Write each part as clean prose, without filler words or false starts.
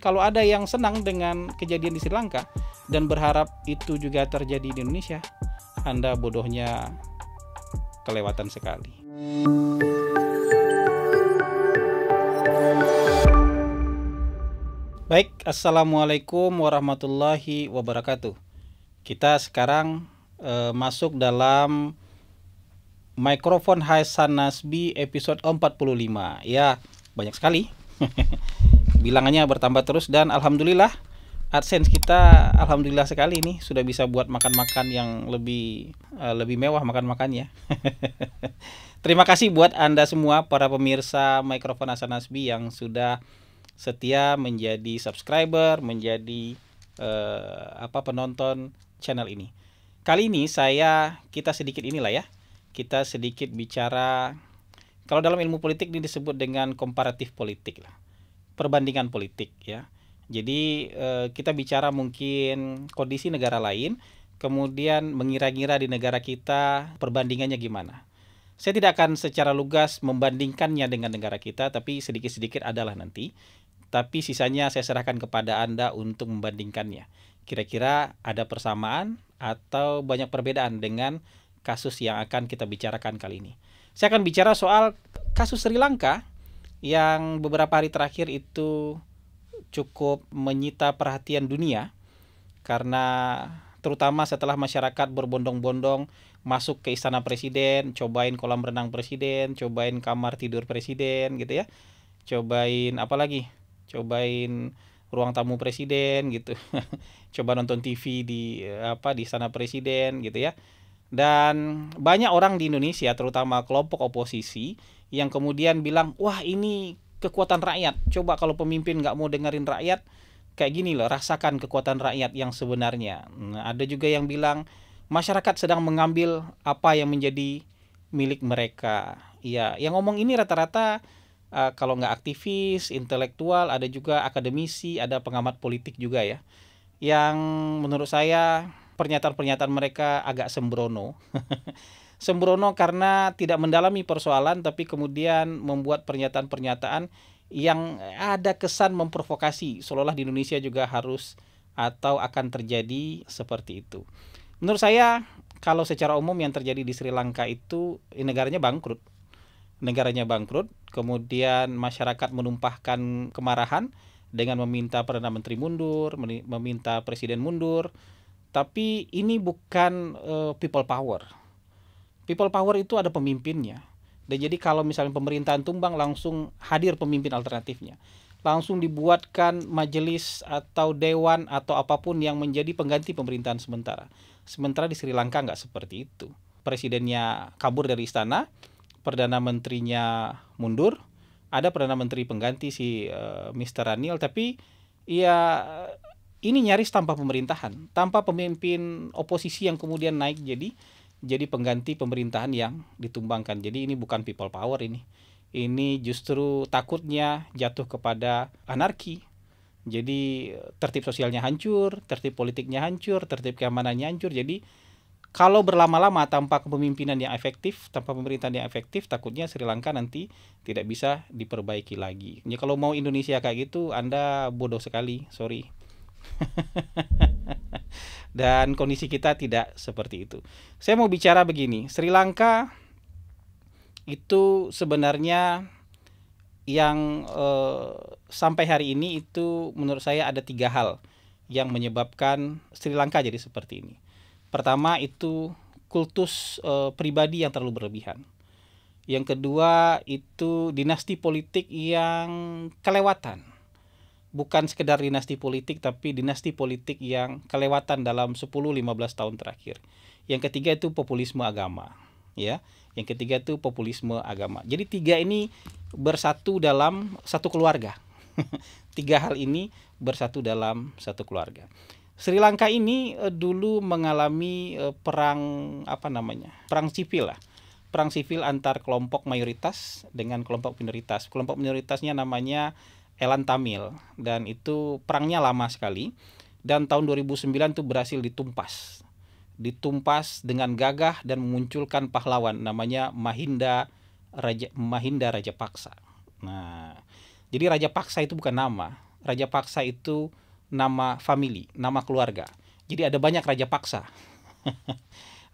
kalau ada yang senang dengan kejadian di Sri Lanka dan berharap itu juga terjadi di Indonesia, Anda bodohnya kelewatan sekali. Baik, Assalamualaikum warahmatullahi wabarakatuh. Kita sekarang masuk dalam Mikrofon Hasan Nasbi episode 45. Ya, banyak sekali. Bilangannya bertambah terus dan alhamdulillah AdSense kita alhamdulillah sekali ini sudah bisa buat makan-makan yang lebih mewah makan-makannya. Terima kasih buat Anda semua para pemirsa Mikrofon Hasan Nasbi yang sudah setia menjadi subscriber, menjadi penonton channel ini. Kali ini kita sedikit kita sedikit bicara, kalau dalam ilmu politik ini disebut dengan komparatif politik lah, perbandingan politik ya. Jadi kita bicara mungkin kondisi negara lain, kemudian mengira-ngira di negara kita perbandingannya gimana. Saya tidak akan secara lugas membandingkannya dengan negara kita, tapi sedikit-sedikit adalah nanti. Tapi sisanya saya serahkan kepada Anda untuk membandingkannya. Kira-kira ada persamaan atau banyak perbedaan dengan kasus yang akan kita bicarakan kali ini. Saya akan bicara soal kasus Sri Lanka yang beberapa hari terakhir itu cukup menyita perhatian dunia karena terutama setelah masyarakat berbondong-bondong masuk ke istana presiden, cobain kolam renang presiden, cobain kamar tidur presiden gitu ya. Cobain apa lagi? Cobain ruang tamu presiden gitu. Coba nonton TV di istana presiden gitu ya. Dan banyak orang di Indonesia, terutama kelompok oposisi, yang kemudian bilang, wah ini kekuatan rakyat. Coba kalau pemimpin nggak mau dengerin rakyat, kayak gini loh, rasakan kekuatan rakyat yang sebenarnya. Nah, ada juga yang bilang, masyarakat sedang mengambil apa yang menjadi milik mereka. Ya, yang ngomong ini rata-rata kalau nggak aktivis, intelektual, ada juga akademisi, ada pengamat politik juga ya. Yang menurut saya pernyataan-pernyataan mereka agak sembrono. Sembrono karena tidak mendalami persoalan tapi kemudian membuat pernyataan-pernyataan yang ada kesan memprovokasi, seolah-olah di Indonesia juga harus atau akan terjadi seperti itu. Menurut saya kalau secara umum yang terjadi di Sri Lanka itu negaranya bangkrut. Negaranya bangkrut, kemudian masyarakat menumpahkan kemarahan dengan meminta Perdana Menteri mundur, meminta Presiden mundur. Tapi ini bukan people power. People power itu ada pemimpinnya. Dan jadi kalau misalnya pemerintahan tumbang langsung hadir pemimpin alternatifnya. Langsung dibuatkan majelis atau dewan atau apapun yang menjadi pengganti pemerintahan sementara. Sementara di Sri Lanka nggak seperti itu. Presidennya kabur dari istana, Perdana Menterinya mundur, ada Perdana Menteri pengganti si Mr. Ranil, tapi ya ini nyaris tanpa pemerintahan, tanpa pemimpin oposisi yang kemudian naik jadi pengganti pemerintahan yang ditumbangkan. Jadi ini bukan people power ini. Ini justru takutnya jatuh kepada anarki. Jadi tertib sosialnya hancur, tertib politiknya hancur, tertib keamanannya hancur. Jadi kalau berlama-lama tanpa kepemimpinan yang efektif, tanpa pemerintahan yang efektif, takutnya Sri Lanka nanti tidak bisa diperbaiki lagi. Ya kalau mau Indonesia kayak gitu, Anda bodoh sekali, sorry. Dan kondisi kita tidak seperti itu. Saya mau bicara begini, Sri Lanka itu sebenarnya yang sampai hari ini itu menurut saya ada 3 hal yang menyebabkan Sri Lanka jadi seperti ini. Pertama itu kultus pribadi yang terlalu berlebihan. Yang kedua itu dinasti politik yang kelewatan. Bukan sekedar dinasti politik tapi dinasti politik yang kelewatan dalam 10-15 tahun terakhir. Yang ketiga itu populisme agama, ya. Yang ketiga itu populisme agama. Jadi 3 ini bersatu dalam satu keluarga. 3 hal ini bersatu dalam satu keluarga. Sri Lanka ini dulu mengalami perang sipil lah. Perang sipil antar kelompok mayoritas dengan kelompok minoritas. Kelompok minoritasnya namanya Elan Tamil dan itu perangnya lama sekali dan tahun 2009 itu berhasil ditumpas dengan gagah dan memunculkan pahlawan namanya Mahinda Rajapaksa. Nah, jadi Rajapaksa itu bukan nama. Rajapaksa itu nama family, nama keluarga. Jadi ada banyak Rajapaksa.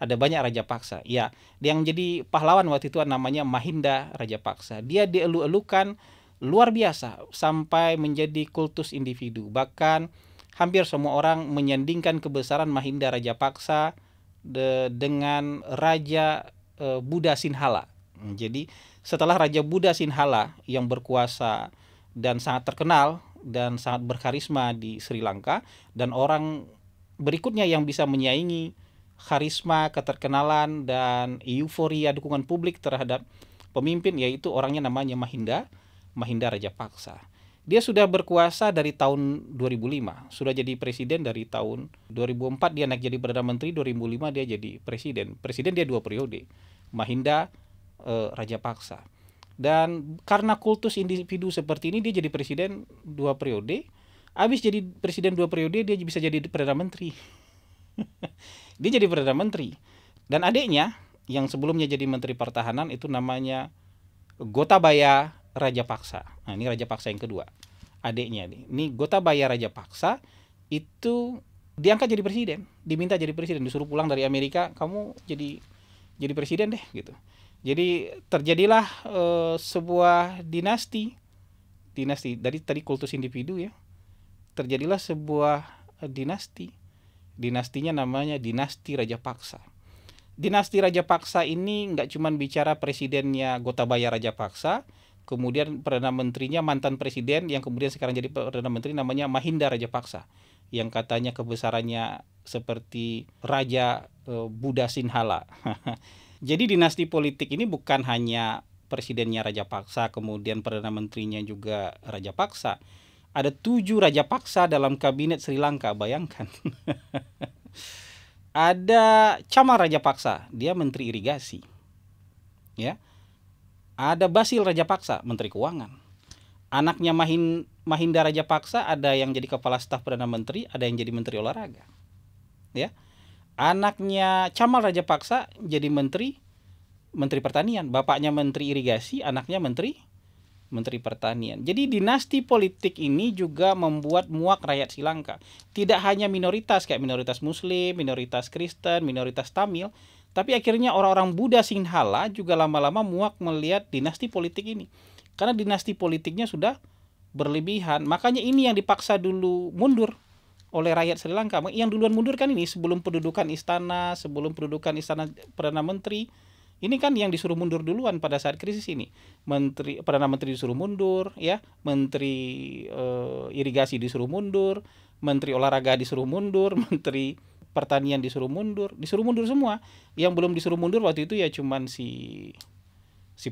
Ada banyak Rajapaksa. Ya, yang jadi pahlawan waktu itu namanya Mahinda Rajapaksa. Dia dielu-elukan luar biasa sampai menjadi kultus individu. Bahkan hampir semua orang menyandingkan kebesaran Mahinda Rajapaksa dengan Raja Buddha Sinhala. Jadi setelah Raja Buddha Sinhala yang berkuasa dan sangat terkenal dan sangat berkarisma di Sri Lanka, dan orang berikutnya yang bisa menyaingi karisma, keterkenalan, dan euforia dukungan publik terhadap pemimpin, yaitu orangnya namanya Mahinda Rajapaksa. Dia sudah berkuasa dari tahun 2005, sudah jadi presiden dari tahun 2004, dia naik jadi Perdana Menteri, 2005 dia jadi presiden. Presiden dia 2 periode, Mahinda Rajapaksa. Dan karena kultus individu seperti ini, dia jadi presiden 2 periode. Habis jadi presiden 2 periode, dia bisa jadi Perdana Menteri. Dia jadi Perdana Menteri. Dan adiknya yang sebelumnya jadi Menteri Pertahanan itu namanya Gotabaya Rajapaksa. Nah, ini Rajapaksa yang kedua. Adiknya ini Gotabaya Rajapaksa itu diangkat jadi presiden, diminta jadi presiden, disuruh pulang dari Amerika, kamu jadi presiden deh gitu. Jadi terjadilah sebuah dinasti dari tadi kultus individu ya. Terjadilah sebuah dinasti. Dinastinya namanya dinasti Rajapaksa. Dinasti Rajapaksa ini nggak cuma bicara presidennya Gotabaya Rajapaksa, kemudian Perdana Menterinya mantan presiden yang kemudian sekarang jadi Perdana Menteri namanya Mahinda Rajapaksa, yang katanya kebesarannya seperti Raja Buddha Sinhala. Jadi dinasti politik ini bukan hanya presidennya Rajapaksa, kemudian Perdana Menterinya juga Rajapaksa. Ada 7 Rajapaksa dalam kabinet Sri Lanka, bayangkan. Ada Chamar Rajapaksa, dia Menteri Irigasi. Ya. Ada Basil Rajapaksa, Menteri Keuangan. Anaknya Mahinda Rajapaksa ada yang jadi Kepala Staf Perdana Menteri, ada yang jadi Menteri Olahraga. Ya. Anaknya Chamar Rajapaksa jadi Menteri Pertanian. Bapaknya Menteri Irigasi, anaknya Menteri Pertanian. Jadi dinasti politik ini juga membuat muak rakyat Sri Lanka. Tidak hanya minoritas kayak minoritas Muslim, minoritas Kristen, minoritas Tamil, tapi akhirnya orang-orang Buddha Sinhala juga lama-lama muak melihat dinasti politik ini. Karena dinasti politiknya sudah berlebihan. Makanya ini yang dipaksa dulu mundur oleh rakyat Sri Lanka. Yang duluan mundur kan ini sebelum pendudukan istana Perdana Menteri. Ini kan yang disuruh mundur duluan pada saat krisis ini. Perdana Menteri disuruh mundur, ya, Menteri Irigasi disuruh mundur, Menteri Olahraga disuruh mundur, Menteri Pertanian disuruh mundur semua. Yang belum disuruh mundur waktu itu ya cuman si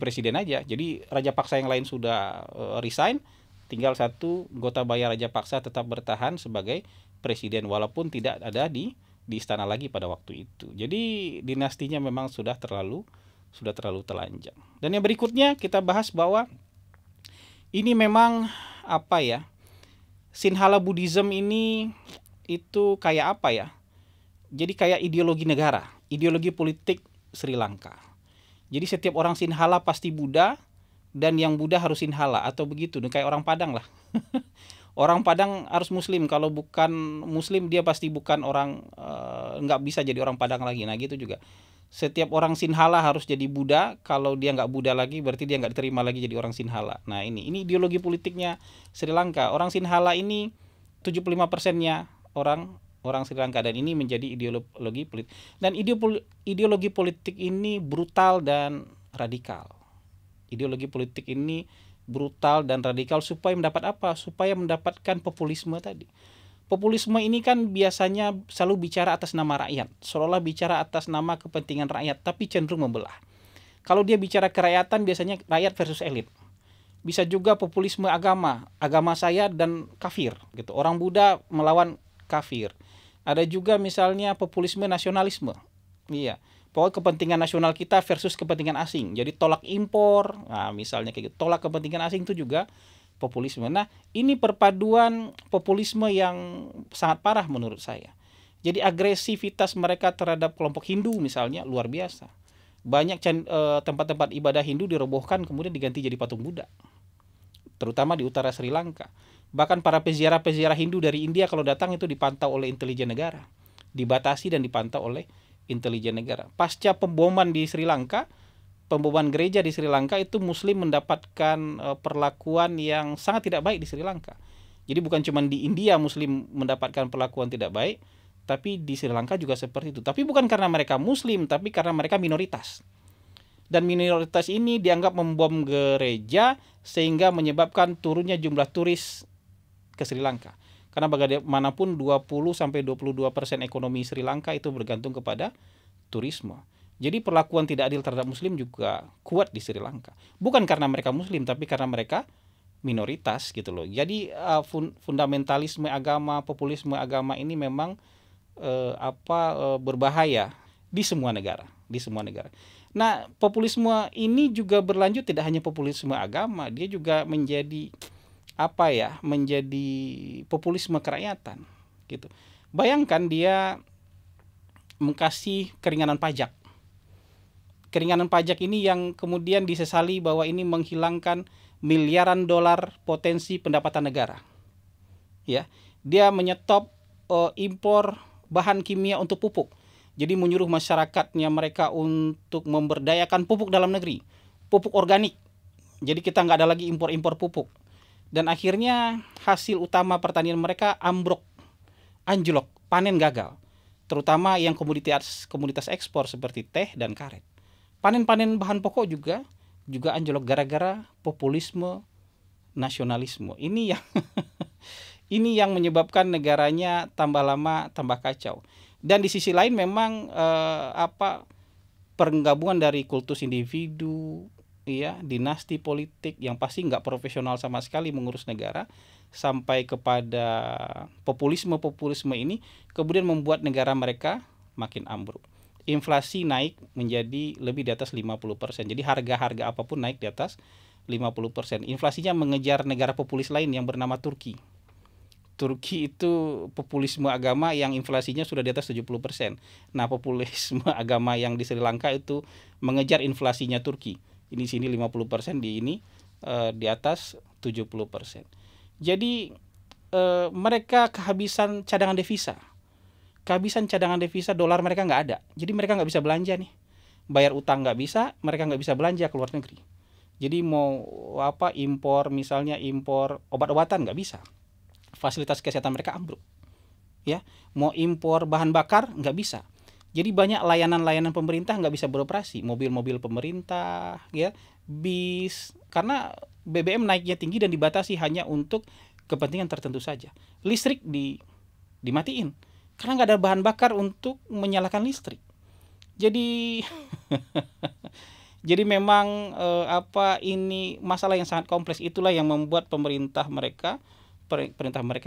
presiden aja. Jadi Rajapaksa yang lain sudah resign, tinggal satu Gotabaya Rajapaksa tetap bertahan sebagai presiden walaupun tidak ada di istana lagi pada waktu itu. Jadi dinastinya memang sudah terlalu telanjang. Dan yang berikutnya kita bahas bahwa ini memang apa ya? Sinhala Buddhism ini itu kayak apa ya? Jadi kayak ideologi negara, ideologi politik Sri Lanka. Jadi setiap orang Sinhala pasti Buddha, dan yang Buddha harus Sinhala atau begitu. Kayak orang Padang lah. Orang Padang harus Muslim, kalau bukan Muslim dia pasti bukan orang, nggak bisa jadi orang Padang lagi. Nah gitu juga. Setiap orang Sinhala harus jadi Buddha, kalau dia nggak Buddha lagi berarti dia nggak diterima lagi jadi orang Sinhala. Nah ini ideologi politiknya Sri Lanka. Orang Sinhala ini 75%-nya orang Sri Lanka, dan ini menjadi ideologi politik. Dan ideologi politik ini brutal dan radikal. Ideologi politik ini brutal dan radikal supaya mendapat apa? Supaya mendapatkan populisme tadi. Populisme ini kan biasanya selalu bicara atas nama rakyat, seolah-olah bicara atas nama kepentingan rakyat, tapi cenderung membelah. Kalau dia bicara kerakyatan biasanya rakyat versus elit. Bisa juga populisme agama saya dan kafir gitu. Orang Buddha melawan kafir. Ada juga misalnya populisme nasionalisme. Iya. Pokoknya kepentingan nasional kita versus kepentingan asing. Jadi tolak impor, nah misalnya kayak gitu. Tolak kepentingan asing itu juga populisme. Nah ini perpaduan populisme yang sangat parah menurut saya. Jadi agresivitas mereka terhadap kelompok Hindu misalnya luar biasa. Banyak tempat-tempat ibadah Hindu dirobohkan kemudian diganti jadi patung Buddha. Terutama di utara Sri Lanka. Bahkan para peziarah-peziarah Hindu dari India kalau datang itu dipantau oleh intelijen negara, dibatasi dan dipantau oleh intelijen negara. Pasca pemboman di Sri Lanka, pemboman gereja di Sri Lanka, itu Muslim mendapatkan perlakuan yang sangat tidak baik di Sri Lanka. Jadi bukan cuma di India Muslim mendapatkan perlakuan tidak baik, tapi di Sri Lanka juga seperti itu. Tapi bukan karena mereka Muslim, tapi karena mereka minoritas. Dan minoritas ini dianggap membom gereja sehingga menyebabkan turunnya jumlah turis ke Sri Lanka. Karena bagaimanapun 20-22% ekonomi Sri Lanka itu bergantung kepada turisme. Jadi perlakuan tidak adil terhadap Muslim juga kuat di Sri Lanka. Bukan karena mereka Muslim, tapi karena mereka minoritas gitu loh. Jadi fundamentalisme agama, populisme agama ini memang berbahaya di semua negara, Nah, populisme ini juga berlanjut, tidak hanya populisme agama, dia juga menjadi menjadi populisme kerakyatan gitu. Bayangkan dia mengkasih keringanan pajak. Keringanan pajak ini yang kemudian disesali bahwa ini menghilangkan miliaran dolar potensi pendapatan negara. Ya, dia menyetop impor bahan kimia untuk pupuk. Jadi menyuruh masyarakatnya mereka untuk memberdayakan pupuk dalam negeri, pupuk organik. Jadi kita nggak ada lagi impor-impor pupuk. Dan akhirnya hasil utama pertanian mereka anjlok, panen gagal. Terutama yang komoditas ekspor seperti teh dan karet. Panen-panen bahan pokok juga anjlok gara-gara populisme nasionalisme. Ini yang menyebabkan negaranya tambah lama tambah kacau. Dan di sisi lain memang penggabungan dari kultus individu, ya, dinasti politik yang pasti nggak profesional sama sekali mengurus negara, sampai kepada populisme ini kemudian membuat negara mereka makin ambruk. Inflasi naik menjadi lebih di atas 50%. Jadi harga-harga apapun naik di atas 50%. Inflasinya mengejar negara populis lain yang bernama Turki. Turki itu populisme agama yang inflasinya sudah di atas 70%. Nah, populisme agama yang di Sri Lanka itu mengejar inflasinya Turki. Ini sini 50%, di atas 70%. Jadi mereka kehabisan cadangan devisa. Dolar mereka nggak ada. Jadi mereka nggak bisa belanja nih. Bayar utang nggak bisa, mereka nggak bisa belanja ke luar negeri. Jadi mau impor, misalnya impor obat-obatan nggak bisa. Fasilitas kesehatan mereka ambruk, ya. Mau impor bahan bakar nggak bisa. Jadi banyak layanan pemerintah nggak bisa beroperasi, mobil-mobil pemerintah, ya, bis, karena BBM naiknya tinggi dan dibatasi hanya untuk kepentingan tertentu saja. Listrik dimatiin karena nggak ada bahan bakar untuk menyalakan listrik. Jadi jadi memang ini masalah yang sangat kompleks. Itulah yang membuat perintah mereka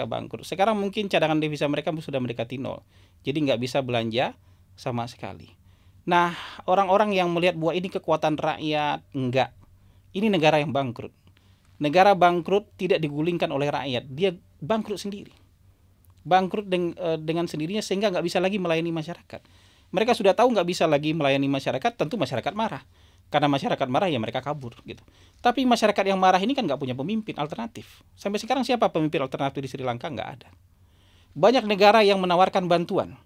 bangkrut. Sekarang mungkin cadangan devisa mereka sudah mendekati nol. Jadi nggak bisa belanja sama sekali. Nah, orang-orang yang melihat bahwa ini kekuatan rakyat, enggak. Ini negara yang bangkrut. Negara bangkrut tidak digulingkan oleh rakyat. Dia bangkrut sendiri. Bangkrut dengan sendirinya sehingga nggak bisa lagi melayani masyarakat. Mereka sudah tahu nggak bisa lagi melayani masyarakat, tentu masyarakat marah. Karena masyarakat marah ya mereka kabur gitu. Tapi masyarakat yang marah ini kan nggak punya pemimpin alternatif. Sampai sekarang siapa pemimpin alternatif di Sri Lanka? Nggak ada. Banyak negara yang menawarkan bantuan.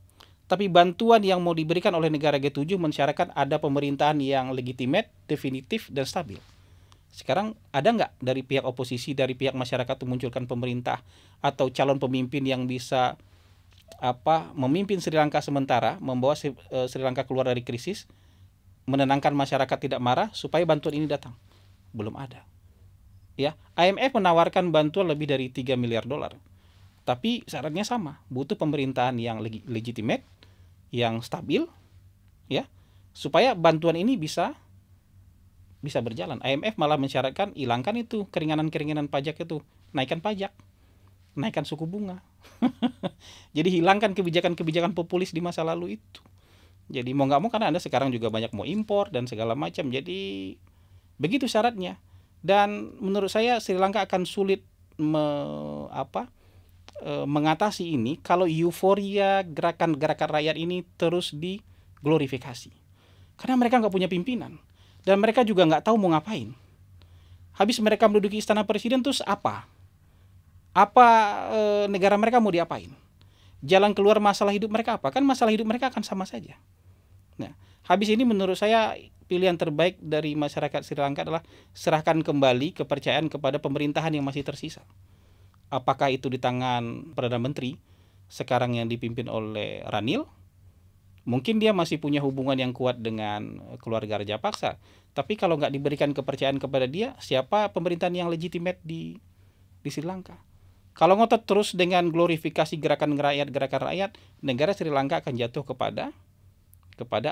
Tapi bantuan yang mau diberikan oleh negara G7 mensyaratkan ada pemerintahan yang legitimate, definitif, dan stabil. Sekarang ada nggak dari pihak oposisi, dari pihak masyarakat itu munculkan pemerintah atau calon pemimpin yang bisa memimpin Sri Lanka sementara, membawa Sri Lanka keluar dari krisis, menenangkan masyarakat tidak marah supaya bantuan ini datang? Belum ada. Ya, IMF menawarkan bantuan lebih dari 3 miliar dolar. Tapi syaratnya sama, butuh pemerintahan yang legitimate, yang stabil, ya, supaya bantuan ini bisa berjalan. IMF malah mensyaratkan hilangkan itu keringanan pajak itu, naikkan pajak, naikkan suku bunga. Jadi hilangkan kebijakan-kebijakan populis di masa lalu itu. Jadi mau nggak mau, karena Anda sekarang juga banyak mau impor dan segala macam. Jadi begitu syaratnya. Dan menurut saya Sri Lanka akan sulit mengatasi ini kalau euforia gerakan-gerakan rakyat ini terus diglorifikasi. Karena mereka nggak punya pimpinan. Dan mereka juga nggak tahu mau ngapain. Habis mereka menduduki istana presiden terus apa? Apa negara mereka mau diapain? Jalan keluar masalah hidup mereka apa? Kan masalah hidup mereka akan sama saja. Nah, habis ini menurut saya pilihan terbaik dari masyarakat Sri Lanka adalah serahkan kembali kepercayaan kepada pemerintahan yang masih tersisa. Apakah itu di tangan Perdana Menteri sekarang yang dipimpin oleh Ranil? Mungkin dia masih punya hubungan yang kuat dengan keluarga Rajapaksa. Tapi kalau nggak diberikan kepercayaan kepada dia, siapa pemerintahan yang legitimate di Sri Lanka? Kalau ngotot terus dengan glorifikasi gerakan rakyat, negara Sri Lanka akan jatuh kepada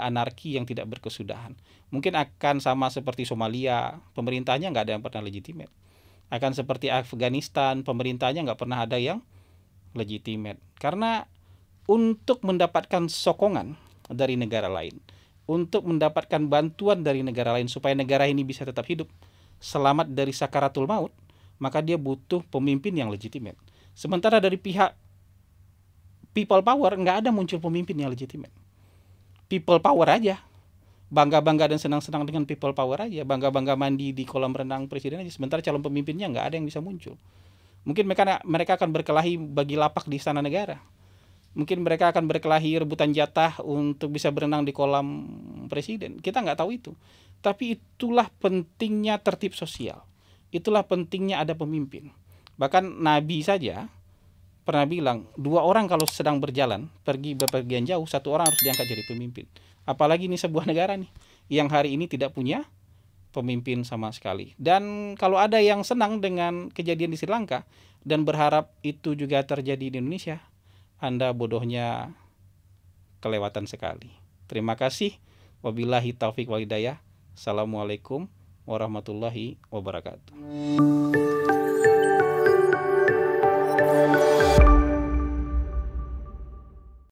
anarki yang tidak berkesudahan. Mungkin akan sama seperti Somalia, pemerintahnya nggak ada yang pernah legitimate. Akan seperti Afghanistan, pemerintahnya nggak pernah ada yang legitimate. Karena untuk mendapatkan sokongan dari negara lain, untuk mendapatkan bantuan dari negara lain supaya negara ini bisa tetap hidup, selamat dari sakaratul maut, maka dia butuh pemimpin yang legitimate. Sementara dari pihak people power nggak ada muncul pemimpin yang legitimate. People power aja, bangga-bangga dan senang-senang dengan people power aja, bangga-bangga mandi di kolam renang presiden aja, sementara calon pemimpinnya nggak ada yang bisa muncul. Mungkin mereka akan berkelahi bagi lapak di istana negara. Mungkin mereka akan berkelahi rebutan jatah untuk bisa berenang di kolam presiden. Kita nggak tahu itu. Tapi itulah pentingnya tertib sosial. Itulah pentingnya ada pemimpin. Bahkan Nabi saja pernah bilang, 2 orang kalau sedang berjalan, pergi bepergian jauh, 1 orang harus diangkat jadi pemimpin. Apalagi ini sebuah negara nih, yang hari ini tidak punya pemimpin sama sekali. Dan kalau ada yang senang dengan kejadian di Sri Lanka, dan berharap itu juga terjadi di Indonesia, Anda bodohnya kelewatan sekali. Terima kasih. Wabillahi taufik wal hidayah. Assalamualaikum warahmatullahi wabarakatuh.